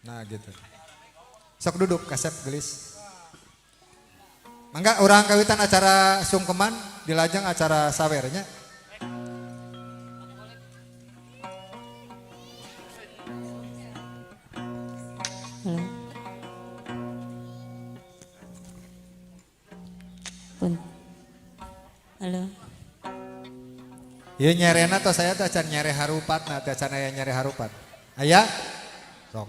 Nah gitu. Sok duduk kasep gelis. Mangga orang kawitan acara sungkeman dilajeng acara sawernya. Halo. Pun. Halo. Iya nyerena atau saya tuh acan nyere harupat, nah tuh acan aya nyere harupat. Aya? Sok.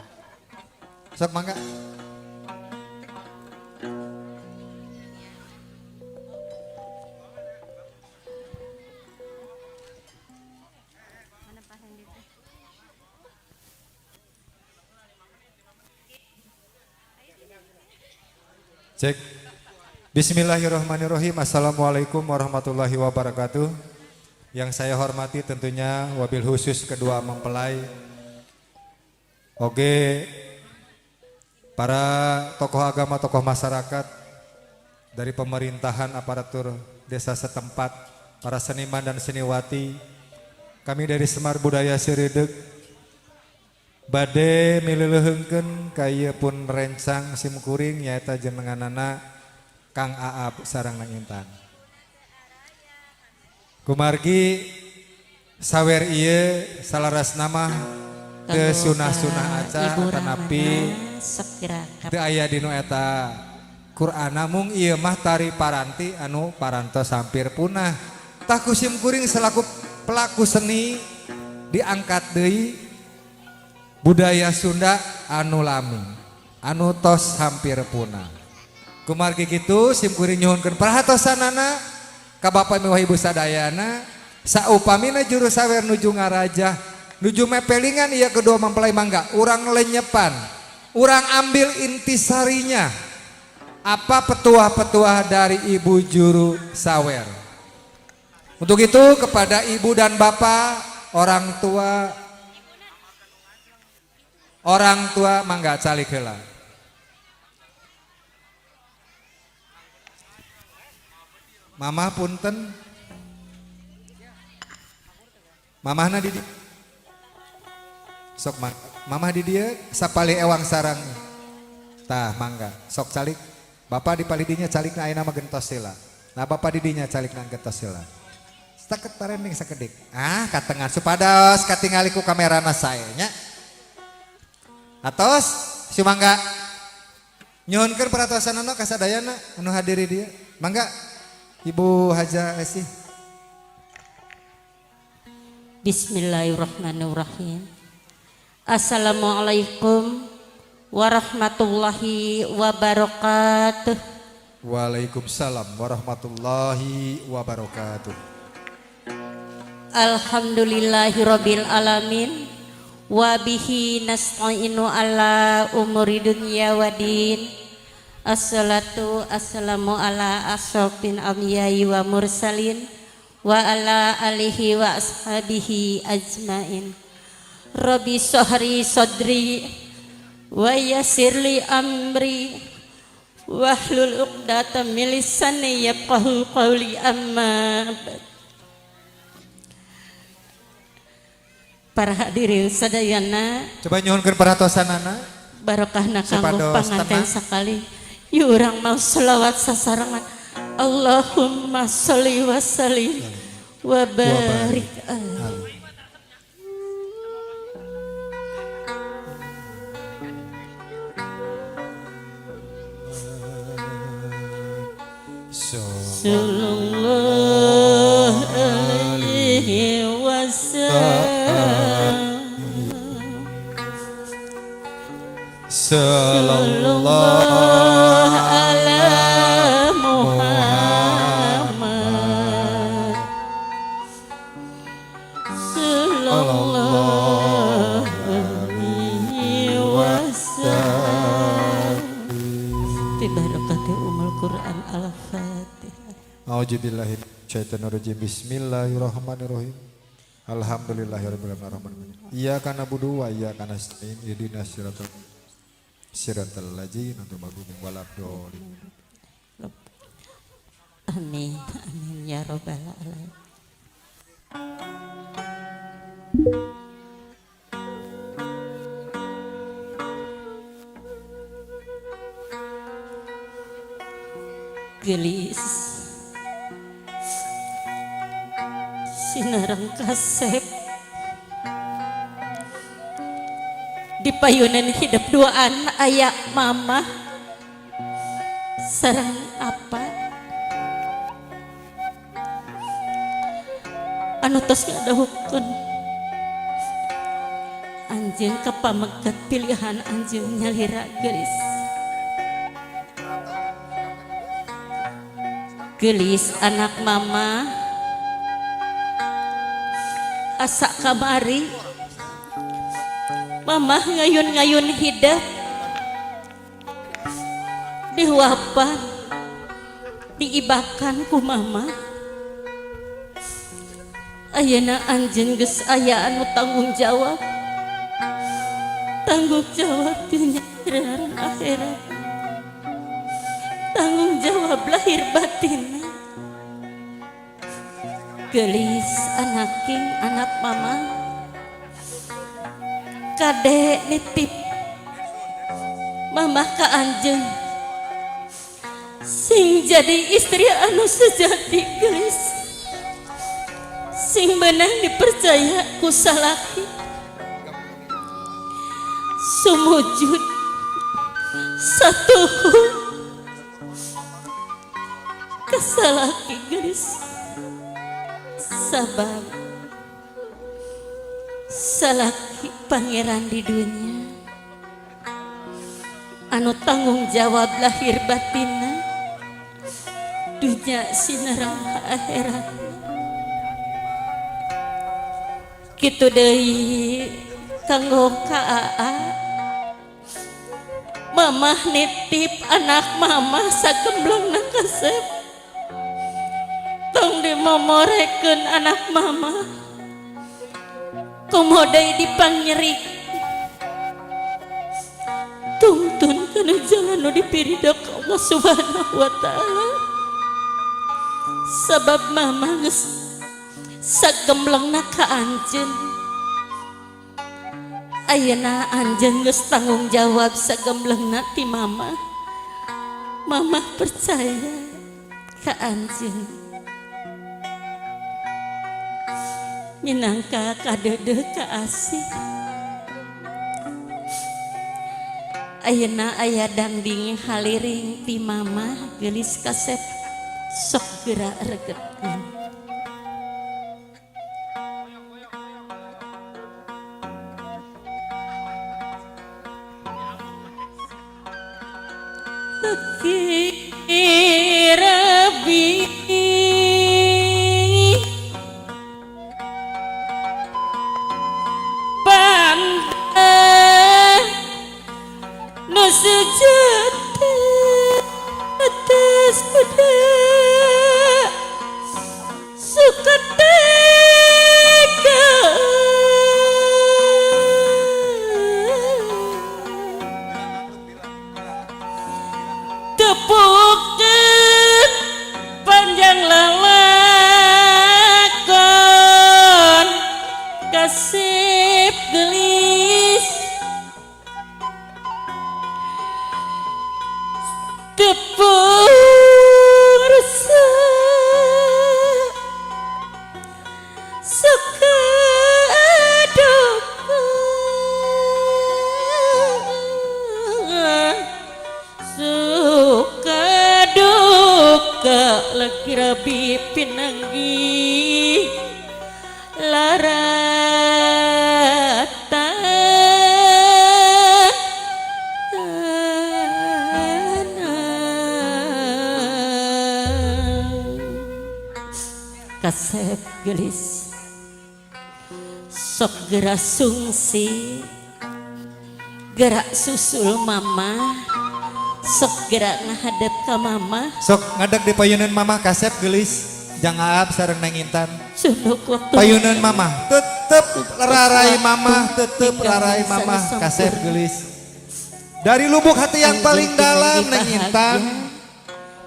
Sok mangga. Cek. Bismillahirrahmanirrahim. Assalamualaikum warahmatullahi wabarakatuh. Yang saya hormati tentunya wabil khusus kedua mempelai. Oke, para tokoh agama, tokoh masyarakat dari pemerintahan, aparatur desa setempat, para seniman dan seniwati. Kami dari Semar Budaya Sirideg bade milileuheungkeun kaya pun rencang simkuring nyaeta jenenganana Kang Aab sareng Nang Intan. Kumargi sawer ieu salaras nama teu sunah-sunah aca tanapi teu aya dinu eta Qur'ana mung ieu mah tari paranti anu parantos hampir punah. Tah kusim kuring selaku pelaku seni diangkat deui budaya Sunda anu lami anu tos hampir punah. Kumargi kitu sim kuring nyuhunkeun perhatosanana ka Bapak miwah Ibu sadayana saupamina juru sawer nuju ngaraja nuju mepelingan ieu kedua mempelai mangga urang lenyepan urang ambil intisarinya apa petuah-petuah dari ibu juru sawer. Untuk itu kepada ibu dan bapak orang tua mangga calik heula. Mamah punten. Mamahna di dieu. Sok mamah di dieu sapali ewang sarang. Tah mangga sok calik. Bapak di palidinya calikna ayeuna mah gentos heula. Nah bapak di dinya calikna gentos heula. Saket parening sakedik. Ah katengan supados katingali ku kamerana sae nya. Atos si mangga nyuhunkeun peratosanana ka sadayana anu hadiri dieu. Mangga Ibu Haja Esi. Bismillahirrahmanirrahim. Assalamualaikum warahmatullahi wabarakatuh. Waalaikumsalam warahmatullahi wabarakatuh. Alhamdulillahirabbil alamin wa bihi nasta'inu ala umuri dunya waddin. Assalatu assalamu ala asyrafil anbiya'i wa mursalin wa ala alihi wa ashabihi ajmain. Rabbi shrahli sadri wa yassirli amri wahlul 'uqdatam min lisani yafqahu qawli amma ba'd. Para hadirin sadayana, coba nyuhunkeun perhatosanana barokahna kanggo panganten sakali. Yu urang mau selawat sasarangan. Allahumma sholli wa sallim wa barik alaihi. Sallallahu alaihi wasallam. Sallallahu ala Muhammad. Sallallahu alaihi wasallam. Tibarakati umul Quran al-Fatihah. A'udzubillahi minasyaitonirrajim. Bismillahirrahmanirrahim. Alhamdulillahirabbil alamin. Iyyaka na'budu wa iyyaka nasta'in. Ihdinas siratal ladzina an'amta 'alaihim waladdallin. Amin amin ya rabbal alamin. gelis sinareng kasep di payunan hidup duaan aya mama sareng apa anu tos ngadahupkeun anjeun kapamegat pilihan anjeun nyalira gelis gelis anak mama asa kamari mama ngayun-ngayun hidup dihuapan diibakan ku mama ayeuna anjeun geus aya anu tanggung jawab dunya dan akhirat tanggung jawab lahir batin gelis anak king anak mama kade nitip mama ka anjeun sing jadi istri anu sejati gelis sing beunang dipercaya ku salaki sumujud satuhu kasalaki gelis sabab salaki pangeran di dunia anu tanggung jawab lahir batinna dunya sinareng akhirat kitu deui kanggo kaa mama nitip anak mama sagemblengna kasep tong dimomorekeun anak mama komodai dipangyerik tuntun kana jalan nu dipiridak Allah Subhanahu wa taala sabab mama geus sagemblengna ka anjeun ayeuna anjeun geus tanggung jawab sagemblengna ti mama mama percaya ka anjeun minangka kadeudeuk ka asih ayeuna aya dangding haliring ti mama geulis kasep sok geura regetkeun Rabi Banda nu sejati atas kuda sukatega tepukeun panjang lalakon kasep gelis tepung rasa sukaduka lagi rabi pinanggi larata kasep gelis sok gerak sungsi gerak susul mama sok gerak ngahadap ke mama sok ngadeg di payunan mama kasep gelis jangaab sareng Neng Intan sunduk waktu payunan mama tetep rarai mama tetep rarai mama kasep gelis dari lubuk hati yang paling dalam Neng Intan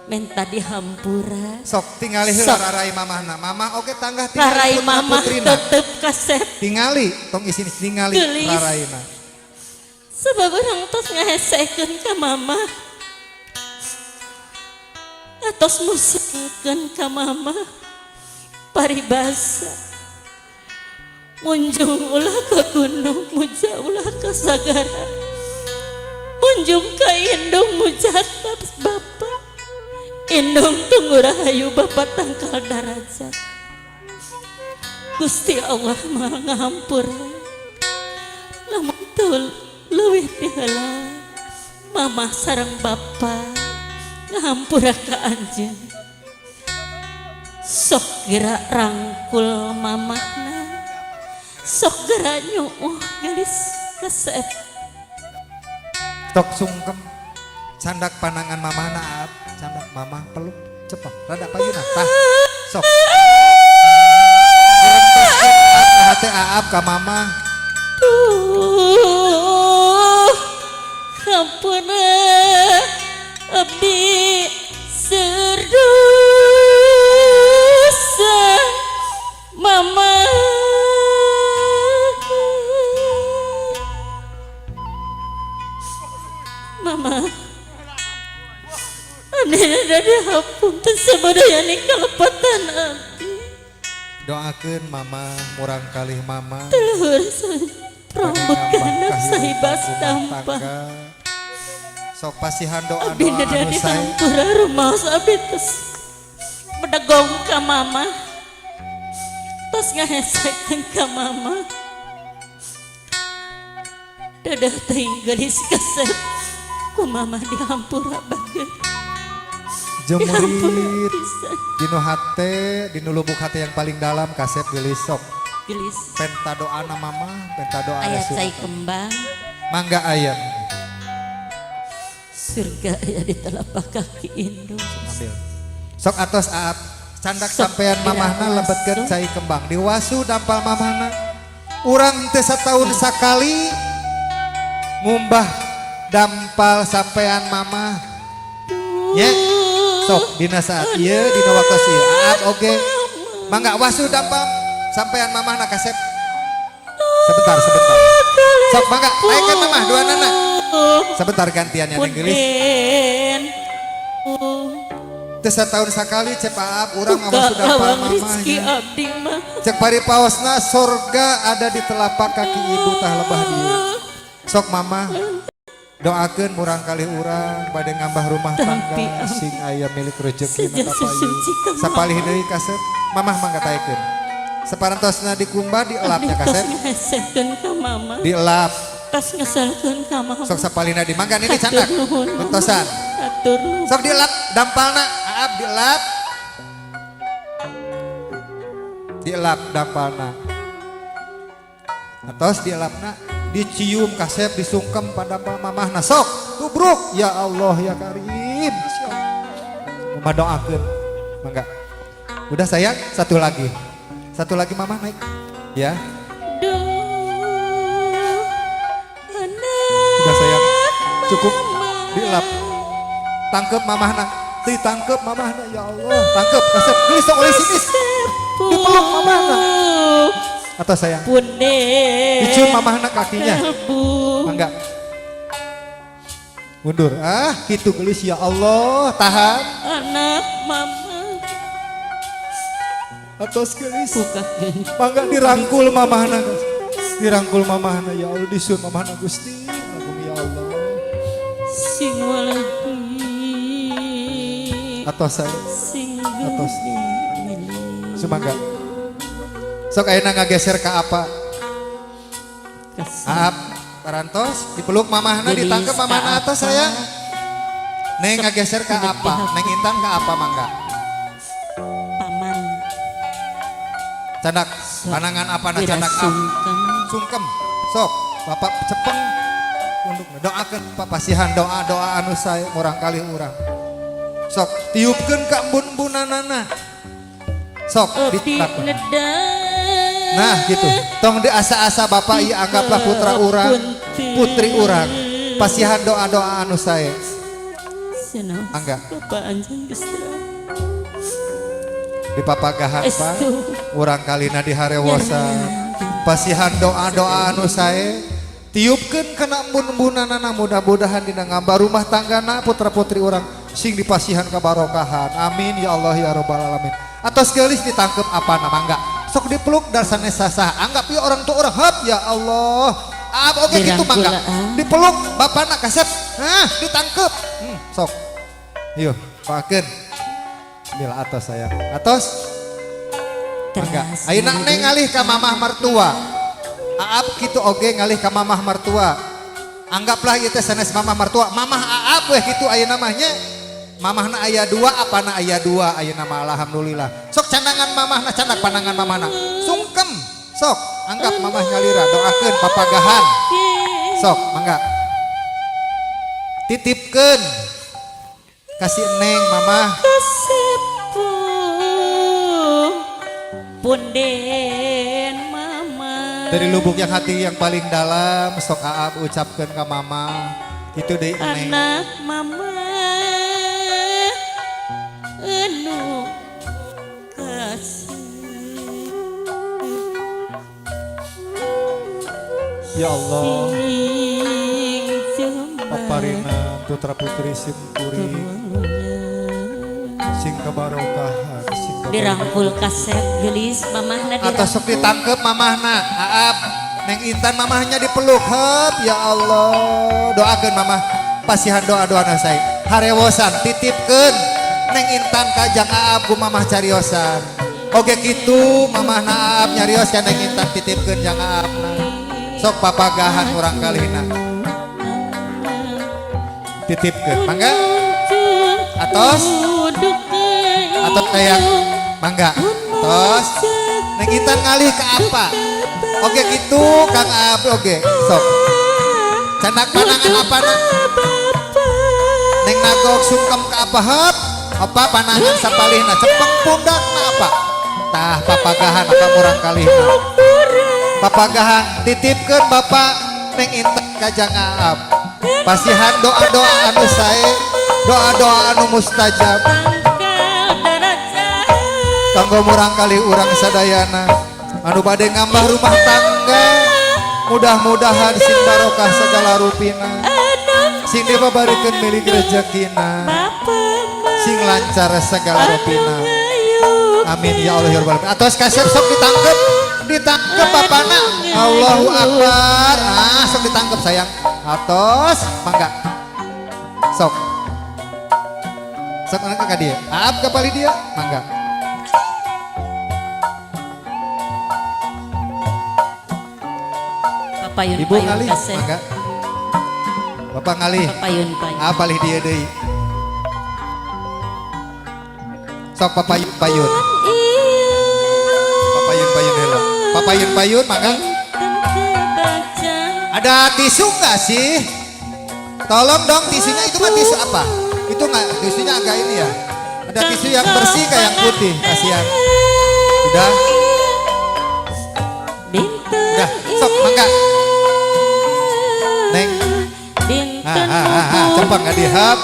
minta dihampura sok tingali rarai mama mama oke tangga rarai mama tetep kasep tingali tong isini tingali rarai mama sebab orang tos ngahesekeun ka mama atos musikeun ka mama paribasa munjung ulah ka gunung muja ulah ka sagara munjung ka indung muja ka bapa indung tunggu rahayu bapa tangkal darajat Gusti Allah maha ngahampura lamun teu leuwih ti heula mama sareng bapa ngahampura ka anjeun sok geura rangkul mamahna sok geura nyuuh gelis kasep tok sungkem candak panangan mamahna Aap candak mamah peluk cepet rada payuna tah sok hati Aap ka mama hampura abdi serdosa mama mama aneh ada hapunten sabadayana kalepatan abdi doakeun mama murang kalih mama telur rambut kanan sahibas tampak sok pasihan doa abdi doa anu dari sae hampura rumah abdi tos bedegong ka mama tos ngahesekeun ka mama dadah teuing gelis kasep ku mama di hampura bageut jemurit dinu hate dinu lubuk hati yang paling dalam kasep gelis sok gelis penta doa na mama penta doa ayat Rasul. cai kembang Mangga ayam surga aya di telapak kaki indung ambil sok atos Aap candak Sok sampean mamahna lebetkeun cai kembang diwasu dampal mamahna urang teu sataun sakali ngumbah dampal sampean mamah nya sok dina saat ieu dina waktos ieu Aap oge mangga wasu dampal sampean mamahna kasep sebentar sok mangga ayekeun mamah dua nana sebentar gantiannya ning gelis teu sataun sakali cep Aap urang ngawasu dampal mamahnya abdi mah cek paripaosna sorga ada di telapak kaki ibu tah lebah dieu sok mama doakeun murang kali urang bade ngambah rumah tangga sing aya milik rezeki na kapayu sapalih deui kasep mamah mangga taekeun saparantosna dikumbah dielapnya kasep ngahesekeun ka mama dielap tas ngesalkeun ka mama sok sapalihna di mangga ini candak bentosan atur sok dielap dampalna Aap dielap dampalna atos dielapna dicium kasep disungkem pada mamahna sok tubruk ya Allah ya Karim mama doakeun mangga udah sayang satu lagi mamah naik ya udah sayang cukup dielap tangkep mamahna ditangkep mamahna ya Allah tangkep kasep gelis sok oleh sinis dipeluk mamahna atau sayang punde dicium mamahna kakinya mangga mundur gitu gelis ya Allah tahan anak mama atos gelis buka mangga dirangkul mamahna ya Allah disuun mamahna Gusti agung ya Allah sing waladi atos saya sing atos gede semangga sok ayeuna ngageser ka apa Aap parantos dipeluk mamahna ditangkep mamahna atas sayang neng ngageser ka apa neng Intan ka apa mangga paman candak panangan apa na candak sungkem sok bapak cepeng untuk doakeun papasihan doa anu sae murang kali urang sok tiupkeun ka embun-embunanana sok diterapkeun nah gitu tong di asa-asa bapak ieu anggaplah putra urang putri urang pasihan doa anu sae angga bapak anjeun geus di papagahan Pak urang kalina di harewosa pasihan doa anu sae tiupkeun kana embun-embunanana mudah-mudahan dina ngamba rumah tanggana putra putri urang sing dipasihan kabarokahan. Amin ya Allah ya rabbal alamin. Atos geulis ditangkep apa nama enggak sok dipeluk dan sanes sasah anggap ya orang tua orang hap ya Allah. Oke gitu mangga dipeluk bapana kasep ditangkep sok yuk pakeun bila atos sayang atos mangga ayeuna neng ngalih ka mamah mertua Aap gitu oge ngalih ka mamah mertua anggaplah ieu teh sanes mamah mertua mamah Aap weh gitu aya namanya mamahna aya dua apana aya dua aya nama alhamdulillah sok candangan mamahna candak pandangan mamahna sungkem sok anggap mamah ngalira doakeun papagahan sok mangga titipkeun kasih neng mamah kasepu punden mama dari lubuk yang hati yang paling dalam sok Aap ucapkeun ka mama itu deui neng anak mama anu kasih ya Allah sing paparina putra putri simkuri sing kabarokahan sing dirangkul kaset gelis mamahna atau dirangkul sok ditangkep mamahna Aap neng Intan mamahnya dipeluk hap ya Allah doakeun mamah pasihan doa-doa nasai harewosan titipkeun neng Intan kajang Aap ku mamah cariosan oge kitu mamahna Aap nyarios ka neng Intan titipkeun jang Aapna sok papagahan urang kalihna titipkeun mangga atos sayang mangga atos neng Intan ngalih ke apa oge gitu Kang Aap oge sok candak pandangan apana neng nagok sungkem ke apa hap apa pandangan sapalihna cepeng pundakna apa tah papagahan apa murang kalihna papagahan titipkeun bapak neng Intan kajang Aap pasihan doa-doa anu sae doa-doa anu mustajab kanggo murang kali urang sadayana anu bade ngambah rumah tangga mudah-mudahan sing barokah segala rupina sing dipabarikeun milik rezekina sing lancar segala rupina amin ya Allah ya rabbal alamin atos kasep sok ditangkep papana Allahu akbar sok ditangkep sayang atos mangga sok anak ka dia Aap ka pali dia mangga papayun ibu ngalih mangga bapak ngalih papayun Aap palih dia deui sok papayun payun hello papayun mangga ada tisu nggak sih tolong dong tisunya itu mah tisu apa itu nggak tisunya agak ini ya ada tisu yang bersih kayak yang putih kasihan udah sok mangga neng cepet nggak dihap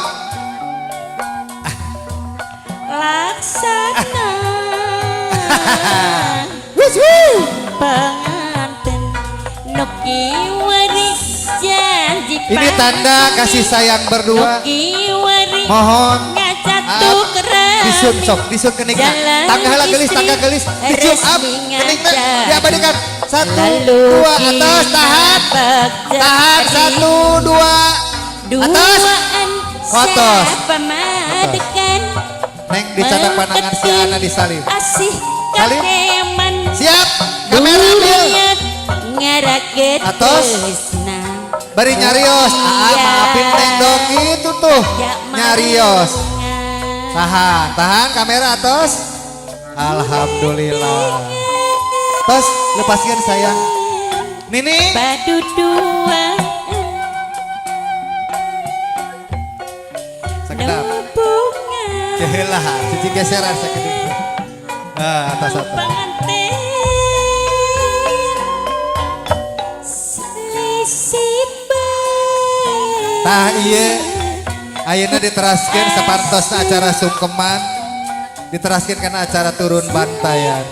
laksana pengantin nuki waris janji ini tanda kasih sayang berdua mohon disun sok disun kening tangga gelis dicium Aap keningna diabadikan 1 2 atas tahan 1 2 atas fotos neng dicatat pandangan si Ana disalib salib siap kamera ambil atos bari nyarios maafin neng dong itu tuh nyarios tahan kamera atos alhamdulillah tos lepaskan sayang Nini paduduan sekedap cehelah cuci geseran sekedap atas pengantin tah iya ayeuna diteraskeun sapartosna acara sungkeman diteraskeun kana acara turun bantayan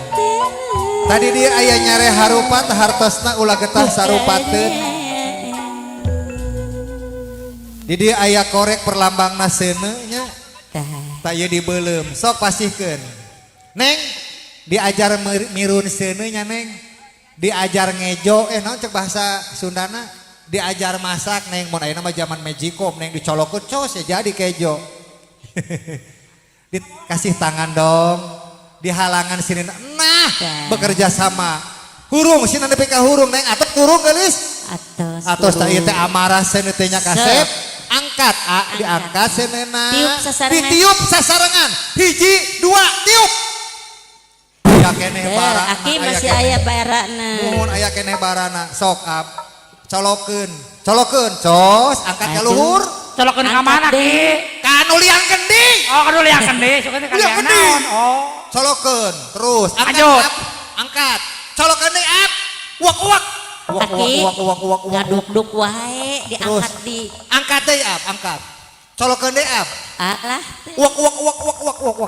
tadi dia aya nyare harupat hartosna ulah getah sarupateun di dia aya korek perlambangna seuneu nya tak ieu dibeuleum sok pasihkeun Neng diajar mirun seuneu nya Neng diajar ngejo naon cek bahasa Sundana diajar masak Neng mun ayeuna mah zaman Magicom Neng dicolokeun cos ya jadi kejo dikasih tangan dong dihalangan sini nah bekerja sama hurung sini nepi ka hurung Neng atep hurung geulis atos tah ieu teh amarah seuneu teh nya kasep angkat diangkat seuneuna ditiup sasarengan hiji dua tiup aya keneh barana aki masih aya barana mun aya keneh barana sok ab colokeun cos angkat ka luhur colokeun ka mana ki ka anu liang gending oh ka liang gending sukeun ka liang naon oh colokeun terus angkat colokeun deui ab uak duk wae diangkat di angkat deui ab angkat colokeun deui ab alah uak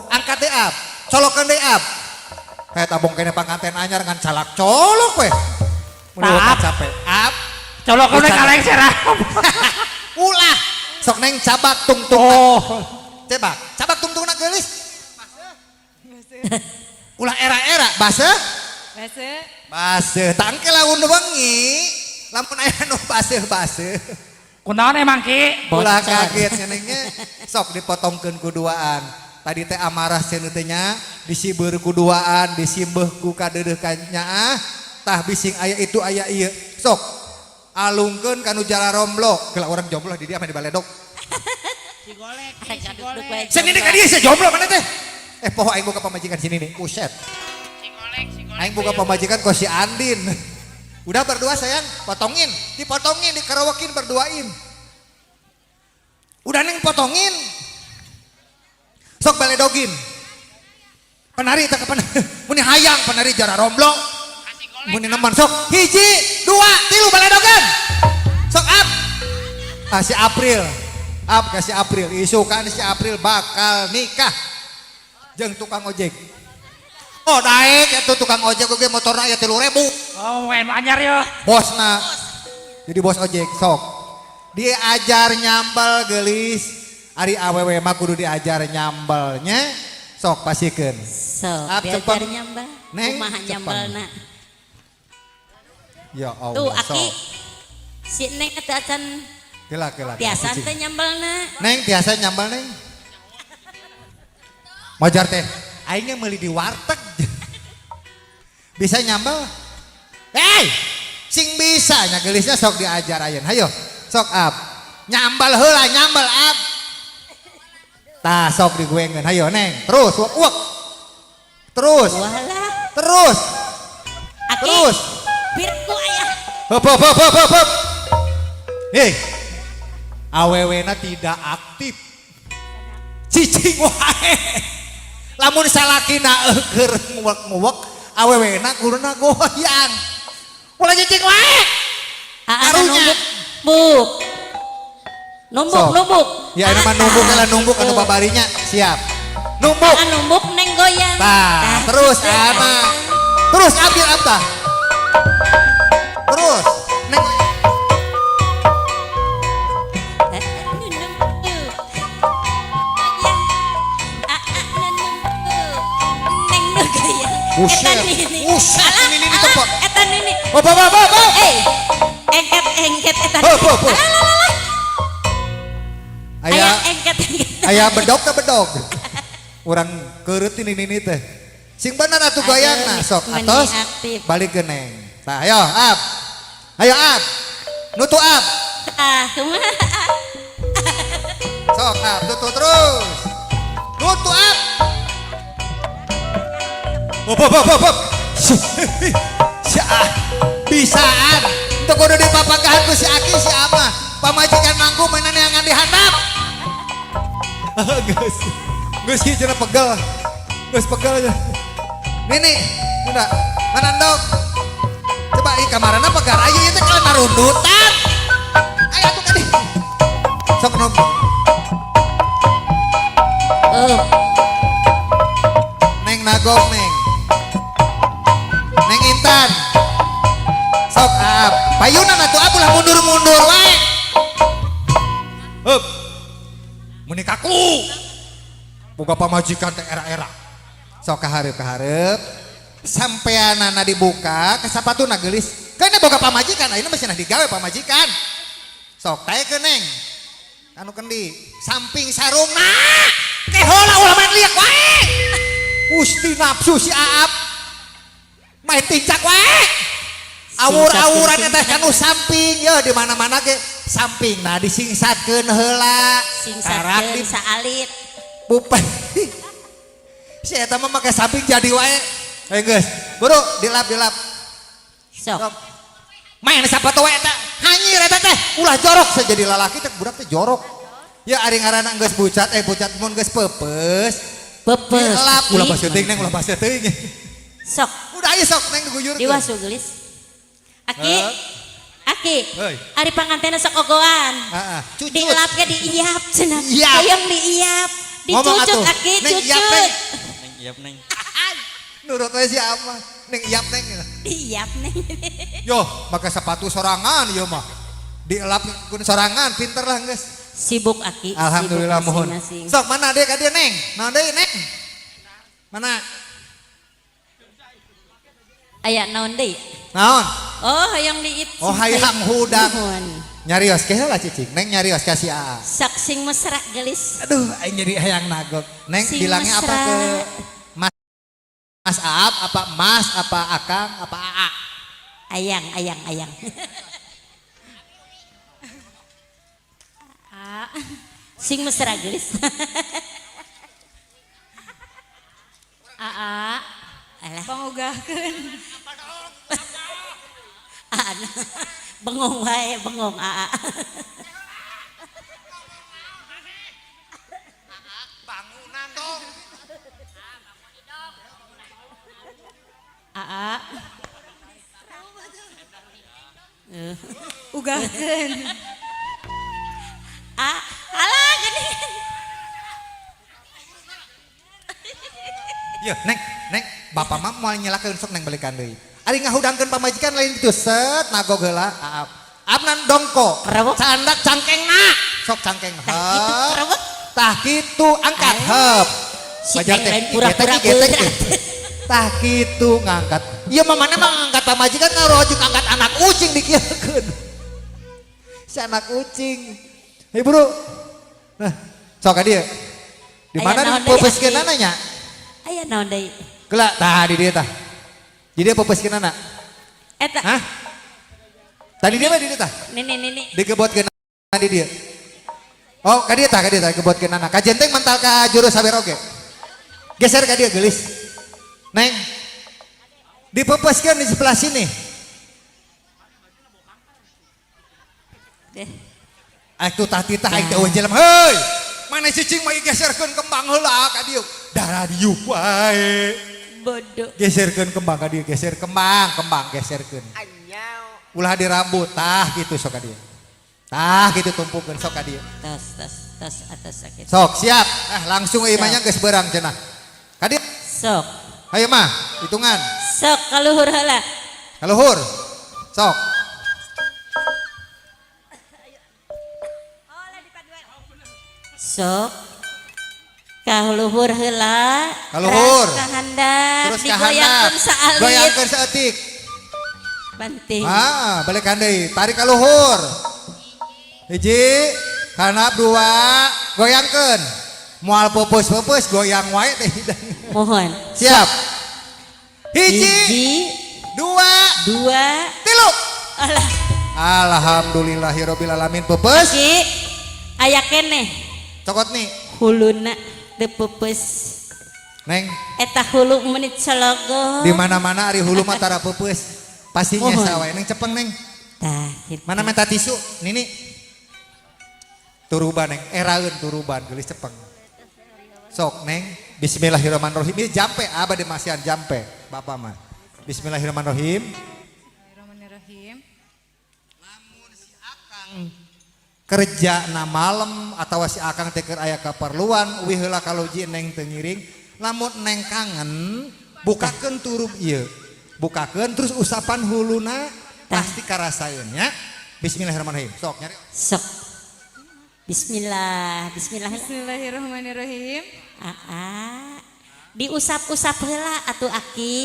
angkat deui ab colokeun deui ab tabung kene panganten anyar ngan calak colok we mun capek ab colokeun ka lengseran ulah sok Neng cabak tungtung cabak tungtungna geulis ulah era-era base tangke lamun wengi lamun aya nu base kunaon emang ki ulah kaget nyenengnya sok dipotongkeun ku duaan tadi teh amarah cenah teh nya disibeur ku duaan disimbeuh ku kadeudeuh kanyaah tah bising aya itu aya ieu sok alungkeun kanu jala romblo geula urang jomblo di dieu ame di baledog si golek sini ka dieu jomblo mana teh poho aing boga pamajikan sini nih buset aing boga pamajikan ko si Andin udah berdua sayang potongin dipotongin dikerowokin berduain udah Neng potongin sok baledogin penari tak muni hayang penari jara romblo muni neman sok hiji dua tilu baledogan sok ab si April isukan si April bakal nikah jeung tukang ojek oh daek itu tukang ojek oge motorna aya 3.000 oh main anyar ya bosna jadi bos ojek sok diajar nyambel geulis ari awewe mah kudu diajar nyambelnya sok pasikeun sok diajar nyambel kumaha nyambelna ya Allah tuh aki si Neng teh acan biasa teh nyambelna Neng biasa nyambel Neng mojar teh aingnya meuli di warteg bisa nyambel sing bisa nya geulisnya sok diajar ayeun hayo sok ab nyambel heula nyambel ab tah sok diguengeun hayo Neng terus uak terus Birku ayah. Hop. Hei, awewena tidak aktif. Cicing wae. Lamun salakina keur nguwek-nguwek, awewena kuruna goyang. Ulah cicing wae. Karunya. Numbuk. Ya ini mah numbuk anu babarinya. Siap. Numbuk. Numbuk Neng goyang. Tah, terus ama. Terus ambil apa? Terus Neng. Buset ini tempat. Eta nini. Hop. Engket eta. Aya bedog. Urang keureuti nini teh. Sing bener atuh goyangna sok atos balik ke Neng. Tah ayo ab. Nutu ab. Sok ab tutu terus. Nutu ab. Hop. Bisaan. Teu kudu dipapagahan ku si Aki si Ama. Pamajikan mangku mainan yang dihandap. Geus kieu cenah pegel. Geus pegel. Nini, udah, mana dok? Coba di kamarana pegar aja itu kalau narundutan. Ayo tuh tadi. Sok nunggu. Neng nagok Neng. Neng Intan. Sok ab. Payunan atuh apulah mundur wae. Hup. Muni kaku. boga pamajikan teh era-era. Sok kaharep sampeanana dibuka ke sapatuna geulis. Kana boga pamajikan ayeuna mah cenah digawe pamajikan. Sok tae keuneng. Anu kendi samping sarungna. Teh heula ulah main liak wae. Gusti nafsu si Aap. Main tincak wae. Awur-awuran teh kanu samping ya di mana-mana ge samping. Nah disingsatkeun heula. Singsatkeun saalit. Bupan. Si eta mah make samping jadi wae. Ayo geus. Buru dilap. Sok. Main sapatu wae eta. Hanyir eta teh ulah jorok sajadi lalaki teh budak teh jorok. Ya ari ngaranna geus bucat mun geus pepes. Dilap ulah basa teuing neng ulah basa teuing. Sok. Udah ieu sok neng diguyurkeun. Diwasu geulis. Aki, Heuy. ari pangantena sok ogoan. Heeh. Cucut. Dilap ge diiap cenah. Iap. Hayang diiap. Ngomong Dicucut atuh. Aki, Neng, iap, cucut. Neng. Neng iap neng. Nurut we si apa? Neng iap neng. Diiap neng. Yo, make sepatu sorangan ieu mah. Dielap kun sorangan pinter lah geus. Sibuk Aki. Alhamdulillah sibuk mohon. masing-masing. Sok mana dek dia neng? Naon deui neng? Mana? Aya naon deui? Naon? Oh, hayang diit. Oh hayang hudak. Nuhun. Nyarios ke heula cicing. Neng nyarios ka si Aa. Saksing mesra gelis. Aduh, aing jadi hayang nagok. Neng Sing bilangnya apa mesra. ke Mas Aap, apa Mas, apa Akang, apa Aa? Ayang. Sing mesra gelis. Alah. Pangugahkeun. Bengong wae, bengong Aa. Bangunan dong. Aa. Ugahkeun. Alah gini. Yo, neng, bapak mah mau nyalakeun sok neng balikan deui. Ari ngahudangkeun pamajikan lain itu set nagog heula Aap. Apnan dongko. Kerawak. Candak cangkengna. Sok cangkeng. Itu kerawak. Tah kitu angkat heup. Si Bajar Neng teh lain pura-pura getek. berat. Tah kitu ngangkat. Ieu mah mana mah ngangkat pamajikan ngarujuk angkat anak ucing dikieukeun. Si anak ucing. Hei bro. Nah, sok ka dieu. Di Aya mana naon deui, pepeskeunna Aki? nya? Aya naon deui? Geula tah di dieu tah. Jadi dia pepeskeunna. Eta. Hah? Tadi dia mah di dieu tah. Nini. Dikebotkeun di dieu. Oh, ka dieu tah kebotkeun anak. Ka jenteng mental ka juru sawer oge. Geser ka dieu geulis. Neng. Dipepeskeun di sebelah sini. Deh. Atuh tah titah aing teh eueuh jelema. Heuy, mana cicing mah geserkeun kembang heula ka dieu. Darah diuk wae. Bodoh. Geserkeun kembang ka dieu, geser kembang geserkeun. Ulah di rambut tah gitu sok ka dieu. Tah gitu tumpukeun sok ka dieu. Tas atas sakit. Sok siap. Langsung ieu mah nya geus beurang cenah. Ka dieu. Sok. Hayu mah, hitungan. Sok kaluhur heula. Kaluhur. Sok. Sok. Kaluhur heula. Kaluhur. Ras kahandap. Terus ka handap. Digoyangkeun saalit. Goyangkeun saeutik. Banting. Balik deui. Tarik kaluhur. Hiji, handap dua, goyangkeun. Moal pepes goyang wae teh. Mohon. Siap. Hiji, dua, tilu. Alah. Alhamdulillahirobbil alamin pepes. Ki aya keneh Cokot nih. huluna teu pepes. Neng, Eta hulu menit salogo. di mana-mana ari hulu mah tara pepes. Pastinya Mohon. sawe. Neng cepeng neng. Tah, gitu. Mana minta tisu? Nini. Turuban neng, eraeun turuban geulis cepeng. Sok neng, bismillahirrahmanirrahim. Ini jampe, abah di masian jampe, bapak mah. Bismillahirrahmanirrahim. Bismillahirrahmanirrahim. Lamun si Akang kerja na malam atau si Akang teh keur aya kaperluan, uwi heula kaluji neng teu ngiring. Lamun neng kangen, bukakeun turub ieu. Bukakeun terus usapan huluna pasti karasaeun nya. Bismillahirrahmanirrahim. Sok nyari. Sok. Bismillah. Bismillahirrahmanirrahim. Aa, diusap-usap heula atuh Aki.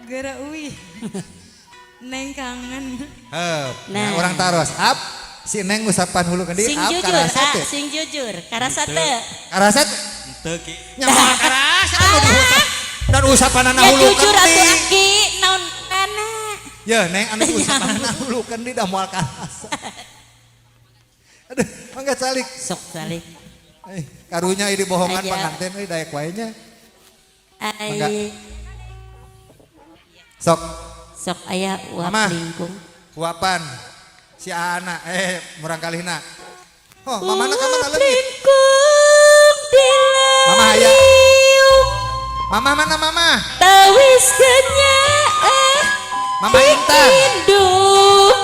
Gara uwi. Neng kangen. Nah, orang taros up si Neng usapan hulu kendi Sing up jujur, karasa teh. sing jujur. Karasa teu. Karasa Teu ki. nyaman karasa dan usapanana Ya hulu jujur atuh kendi. Aki, naon kana? Ya Neng anu usapanana hulu kendi da moal karasa. Aduh, mangga calik. Sok salik. Karunya ini bohongan Aya. pengantin euy daek wae nya. Mangga. Ai Sok sok aya uap Mama. lingkung. uapan si Ana murang kalihna. Oh, mamana ka mana leungit? Lingkung dilariung. Mama aya. Mama mana mama? Tawis kenya Mama Intan. indung.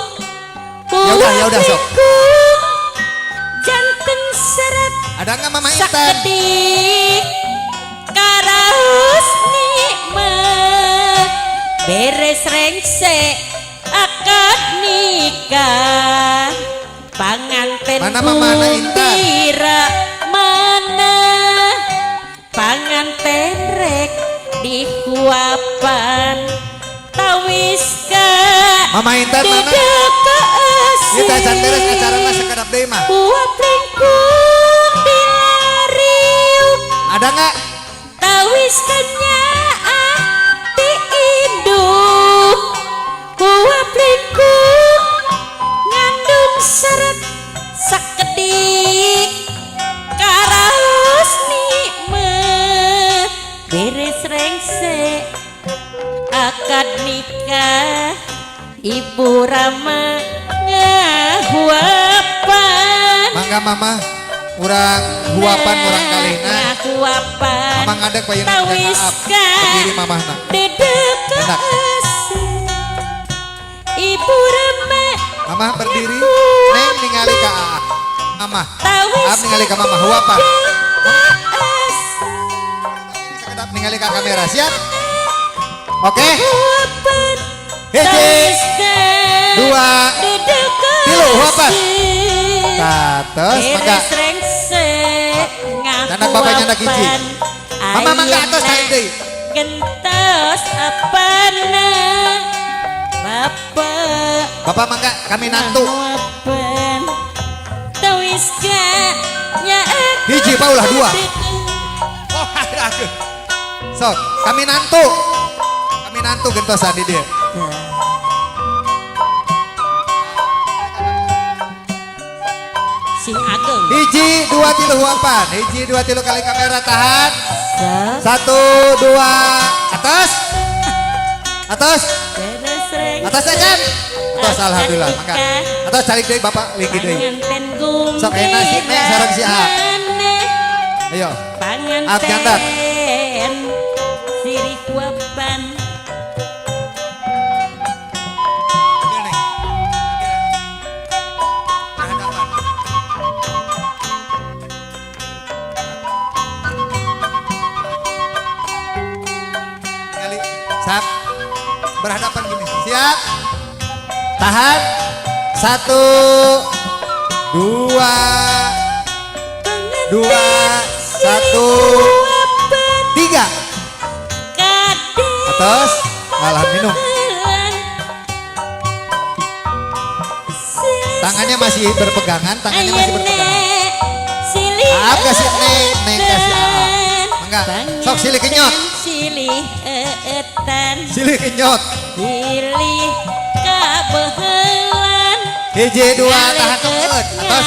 Ya udah, sok. Lingkung janten seret Ada nggak Mama Intan? sakedik karaos nikmat beres rengse akad nikah panganten Mana Mama Ana Intan? kumbira mana panganten rek dikuapan tawis ka Mama Intan mana? Kita can beres acarana sekedap deui mah. uap lingkung dilariung Ada nggak? tawis kenyaan di indung uap lingkung ngandung seret sakedik karaos nikmat beres rengse akad nikah Ibu Rama ngahuapan Mangga Mama, urang huapan urang kalihna. ngahuapan Mama ngadek payuna tawis ngaap. ka Berdiri mamahna. dedek Enak. Ibu Rama Mama berdiri, Neng ningali ka Aa. Mama, tawis Aap ningali ka Mama huapan. as Sekedap ningali ka kamera, siap? Oke, huapan hiji, tawis ka dua, dedek tilu, huapan. Tatos, mangga. beres rengse Nyandak bapak nyandak hiji. Mama mangga atos tadi deui. gentos apana bapak Bapak mangga kami nantu. ngahuapan tawis ka nyaak Hiji paulah dua. Oh, aduh. Sok, kami nantu. Kami nantu gentosan di dia. sing ageng Hiji, dua, tilu huapan. Hiji, dua, tilu kali kamera tahan. sok Satu, dua, atas. Atas. beres rengse Atas aja. Atas alhamdulillah. Mangga. Atas calik deui Bapak lingki deui. panganten gumbira Sok enak si Neng sareng si A. Ayo. Ab jandak. panganten sirih kuapan Ambil, Neng. Berhadapan. Kali. Sap. Berhadapan gini. Siap. Tahan. Satu. Dua. Dua. Satu. Tiga. Atas. Malah minum. Tangannya masih berpegangan. Tangannya masih berpegangan. Maaf kasih Neng kasih Aa. Mangga. Sok silih kenyot. Silih eetan Silih kenyot. silih kabehelan Hiji dua tahan kemeut. Atas.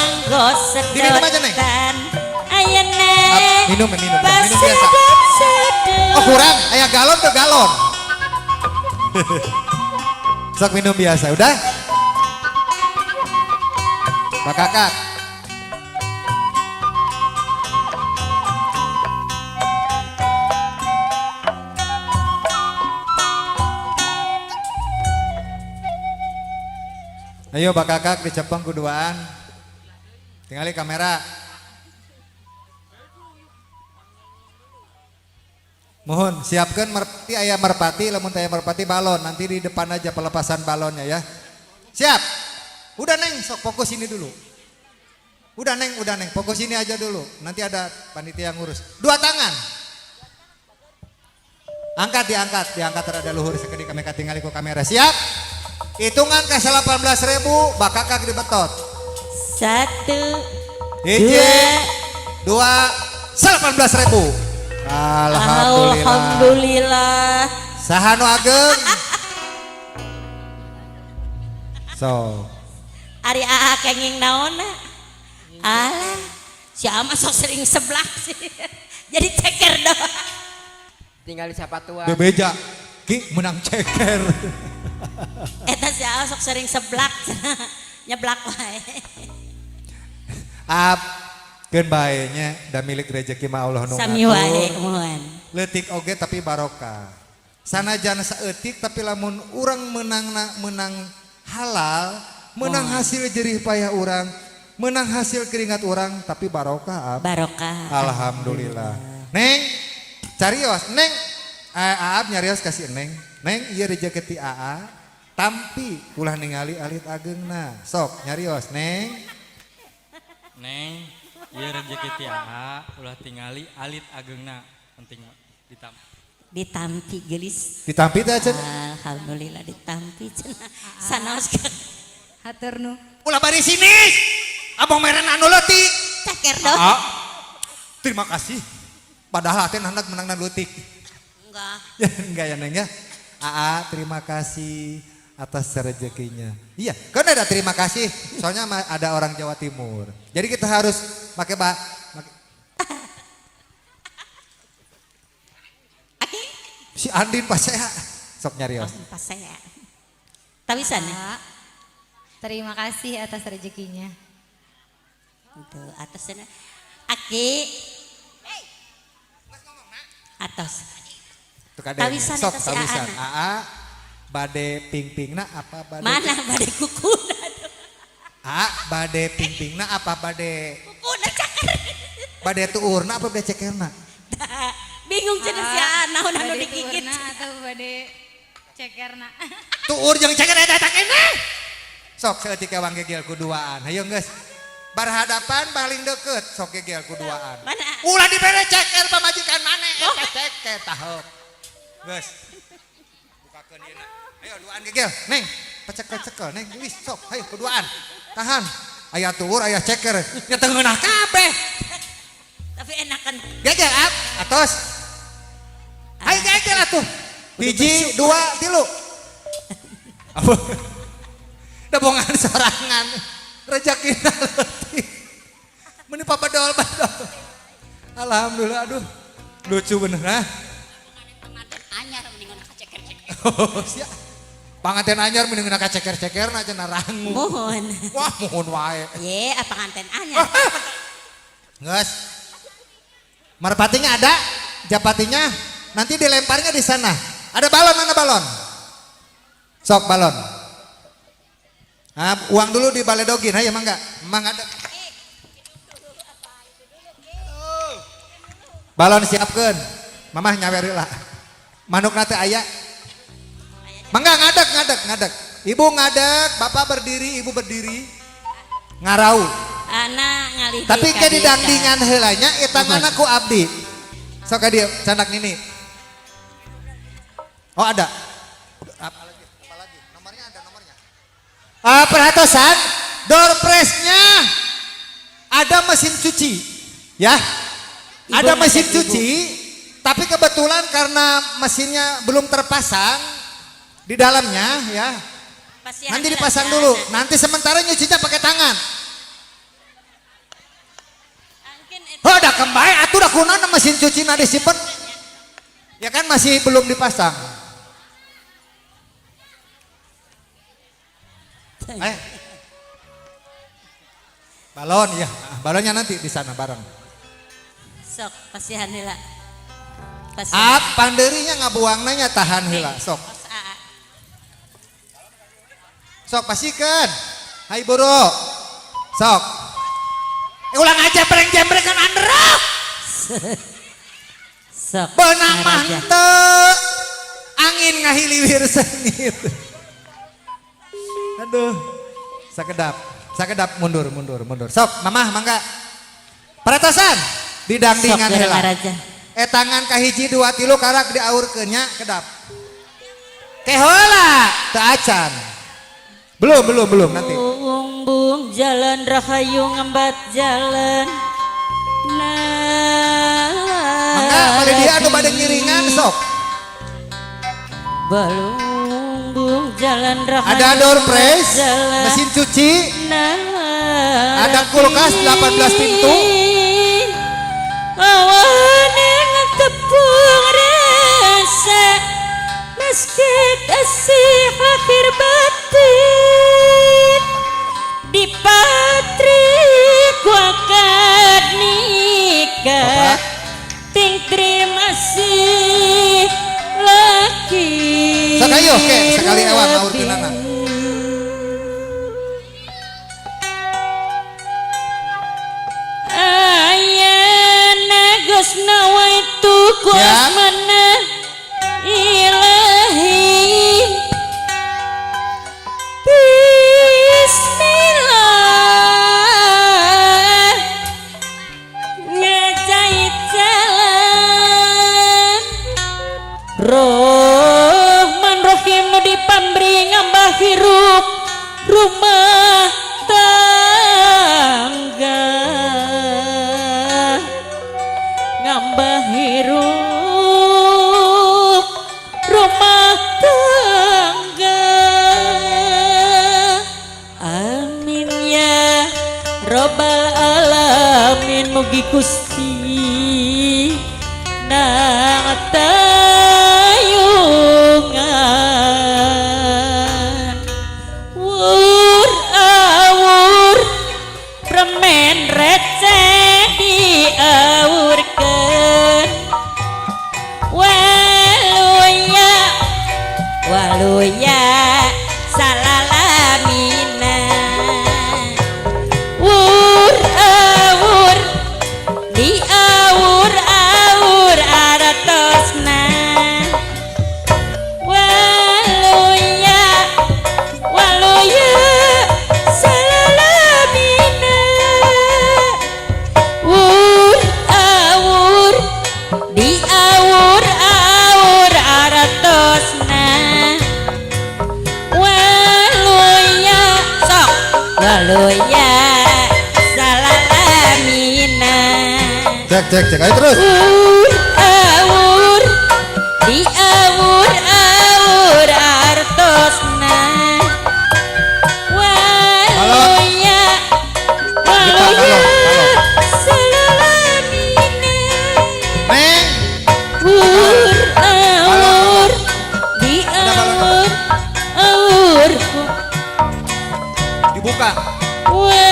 Diminum aja, Neng. Ayeuna Minum biasa. Oh kurang, aya galon ke galon. Sok minum biasa, udah? Pak Kakak. Ayo Pak Kakak dicepeng kuduaan. Tingali kamera. Mohon siapkan merpati ayah merpati lamun taya merpati balon nanti di depan aja pelepasan balonnya ya. Siap. Udah Neng, sok fokus ini dulu. Udah Neng, fokus ini aja dulu. Nanti ada panitia yang ngurus. 2 tangan. Diangkat rada luhur sekali kami katingali ku kamera. Siap? Hitungan ke 18.000, bakal kaki dibetot. 1, 2, 18.000. Alhamdulillah. Sahanu ageng. So. Ari aa kenging naona. Alah, si ama sok sering seblak sih. Jadi ceker doang. Tinggal di siapa tua. Bebeja. Ki menang ceker. Eta si ama sok sering seblak. Nyeblak wae. Keun bae nya da milik rezeki mah Allah nu Sami wae mohon. Leutik oge tapi barokah. Sanajan saeutik tapi lamun urang menang halal, menang hasil jerih payah urang, menang hasil keringat urang tapi barokah. Barokah. Alhamdulillah. Neng, carios, Neng. Aab nyarios kasih Neng. Neng ieu rezeki ti Aa, tampi ulah ningali alit ageungna. Sok nyarios, Neng. Neng, ieu rezeki ti Aa ulah tingali alit ageungna penting Ditampi gelis. Ditampi teh cenah. Alhamdulillah ditampi cenah. Sanaos ka. Hatur nu. Ulah bari sini. Abang meren anu leutik. Ceker doang. Terima kasih. Padahal aten hendak menang leutik. Enggak. Enggak ya Neng ya. Aa terima kasih atas rezekinya. Iya, kan ada terima kasih. Soalnya ada orang Jawa Timur. Jadi kita harus pakai si Andin pasea sok nyarios. Pas saya. Tapi sana. Terima kasih atas rezekinya. Itu atas sana. Aki. Atas. Tawisan Sok eta si tawisan. Aana. Aa bade ping-pingna apa bade? Mana bade kukuna? Aa bade ping-pingna apa bade? Kukuna ceker. Bade tuurna apa bade cekerna? Bingung cenah si Aana naon anu Bade digigit. tuurna atau bade cekerna. Tuur jeung ceker eta kene. Sok saeutik ewang gegel kuduaan. Hayo geus. Berhadapan paling deket sok gegel kuduaan. Mana? Ulah dibere ceker pamajikan maneh eta ceker taheup. Geus. Bukakeun ieu na. Ayo duaan gegel. Neng, pecekel-cekel Neng. Wis sok hayo kuduaan. Tahan. Aya tuur aya ceker. Nya teu ngeunah kabeh. Tapi enakan. Gegel ap atos. Ayo gegel atuh. Hiji, 2, 3. Apa? Dabongan sorangan. Rezekina leutik. Meni pabadol-badol. Alhamdulillah aduh. Lucu bener ha. Anyar mendingan ka ceker-ceker. Oh, sia. Panganten anyar mendingan ka ceker-cekerna cenah rangu. Mohon. Wah, mohon wae. Ye, apa nganten anyar? Geus. Merpatinya ada, japatinya nanti dilemparnya di sana. Ada balon, mana balon? Sok balon. Nah, uang dulu dibaledogin, ayo mangga. Emang ada. Balon siapkan. Mamah nyawer lah. Manuk nate aya. Mangga ngadeg. Ibu ngadeg, bapak berdiri, ibu berdiri. Ngarau. Anak ngalih. Tapi ke didandingan heulanya itangana ku abdi. Sok ka dieu candak nini. Oh ada. Apalagi? Nomornya ada nomornya. Perhatosan, door press-nya ada mesin cuci. Ya. Ada mesin cuci, tapi kebetulan karena mesinnya belum terpasang di dalamnya ya. Nanti dipasang dulu. Nanti sementara nyucinya pakai tangan. Oh, udah kembali atuh udah kunaon mesin cuci na disimpen. Ya kan masih belum dipasang. Balon ya, balonnya nanti di sana bareng. Sok pasihan heula. Pandeurinya ngabuang nanya tahan heula sok. Sok pasikeun. Hai buru. Sok. Ulang aja jembreng kan androk. Sok. Benang mah henteu. Angin ngahiliwir sengit. Aduh. Sakedap mundur. Sok, mamah mangga. Paratosan didangdingan Sok, heula. Raja. Tangan kahiji 2 3 karak diaurkeun nya kedap. Kehola teu acan. Belum nanti. Bung jalan rahayu ngembat jalan. Mangga bade dia anu bade ngiringan sok. Balung jalan rahayu. Ada door press, jalan. mesin cuci, ada kulkas 18 pintu. Awan yang tepung rasa meski kasih akhir batin di patri ku akan nikah ting terima kasih laki Sok ayo ke sekali ewang aur tunangan. Nawaitu kuasmana ilahi Bismillah ngajait jalan Rahman Rahim nu dipambri ngambah hirup rumah tangga ngambah hirup rumah tangga amin ya robbal alamin mugi Gusti nang tayungan wur awur premen receh diawurkeun waluya salalamina wur awur diawur aratosna waluya salalamina wur awur diawur aratosna waluya sok waluya salalamina Cek ayo terus. awur diawur artosna waluya salalamina Neng, awur diawur dibuka. waluya